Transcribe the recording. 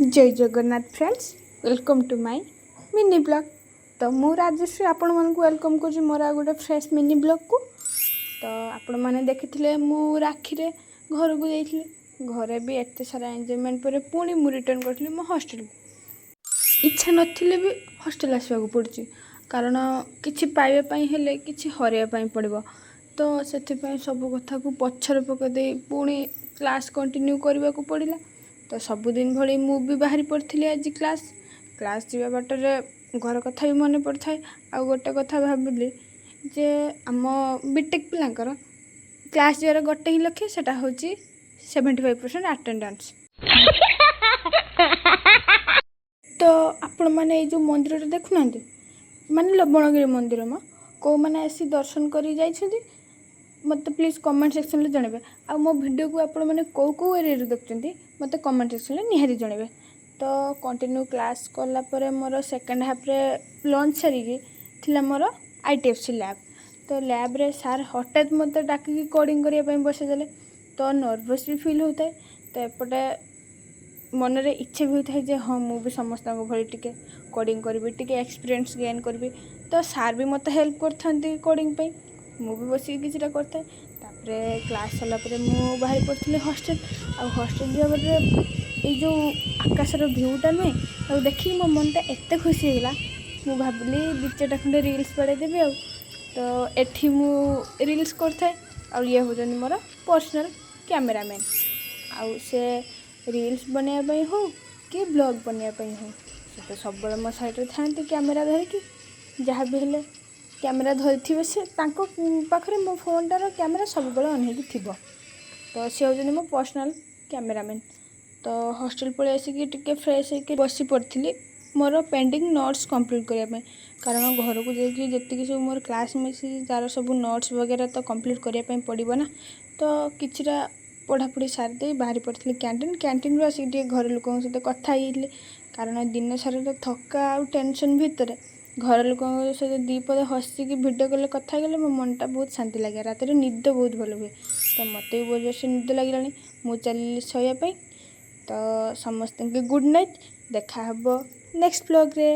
जय Jagannath friends welcome to my mini blog. तो मु राजश्री आपण मन को वेलकम कर मोर आ गोटे फ्रेश मिनी ब्लॉग को। तो आपण मैंने देखी मु राखी रे घर को जाइए घरे भी एत सारा एंजॉयमेंट पर पुणी मु रिटर्न करी मो हॉस्टल को। इच्छा नथिले भी हॉस्टल आसवा पड़ी कारण किछि पाइबा हेले किछि हरैया पड़ो। तो से सब कथा को पछर पकई पुणी क्लास कंटिन्यू करने को पड़ा। तो सबुदिन भली मु भी बाहरी पड़ी आज क्लास जावा बाटर घर कथा भी मन पड़ था। आ गोटे कथा भाविली जे आम बीटेक पिलांकर क्लास जावार गोटे ही लक्ष्य सेटा हूँ 75% अटेंडेंस। तो आपण मैंने जो मंदिर देखुना माने लवणगिरी मंदिर में कौ मैंने आसी दर्शन कर जाइछन्ति मत प्लीज कमेंट सेक्शन में जनइबे। आ मो वीडियो को आपण मैंने कौ एरिया देखते मत कमेंट सेक्शन में निहारी जनइबे। तो कंटिन्यू क्लास कला परे मोर सेकेंड हाफ रे लंच सारिकी थिला मोर आईटीएफसी लैब। तो लैब रे सार हठात मत डाकिकी कोडिंग करने बसैदेले। तो नर्वस भी फील होता है। तो एपटे मन रे इच्छा भी होता है जे हाँ मु भी समस्त भली टिके कोडिंग करी टिके एक्सपीरियंस गेन करी। तो सार भी मत हेल्प करथांती कोडिंग पे मु भी बस किसी करता। तापरे क्लास सरला परे मु बाहर पड़ी हॉस्टल। आ हॉस्टल जाबारे ये जो आकाशर भ्यूटा नुहे आ देखिए मो मनटा एत खुशी होगा मु भाविली दु चार खंडे रील्स बढ़ाईदेवी। आ तो एठी मु रील्स करथाए आ ये हो मोर पर्सनल कैमरामैन। आउ से रील्स बनवाई हो कि ब्लॉग बनवाई हो से तो सब मो साइड था कैमेरा धरिकी जहाँ भी हेले कैमेरा धरी से पाखरे मो फोनटार कैमेरा सब अन थी। तो सी हूँ मो पर्सनल कैमरामैन। तो हॉस्टल पलि आसिकी टिके फ्रेश होकर बसी पड़ी मोर पेंडिंग नोट्स कंप्लीट करने कारण घर को जाती सब मोर क्लास मिसी तार सब नोट्स वगैरह तो कंप्लीट करने पड़ो ना। तो किछिटा पढ़ापढ़ी सारीदे बाहरी पड़ी कैंटीन आसिक घर लोकों सहित कथा ही कारण दिन सारा तो थका आ टेंशन भितर घर लोकों सहित दीपद हसिकी भिडियो कॉल कथा गले मो मनटा बहुत शांति लगे। रात निद बहुत भल हुए। तो मत भी बहुत जोर निद लगे मु चली शोयापाई। तो समस्त गुड नाइट देखा नेक्स्ट ब्लॉग रे।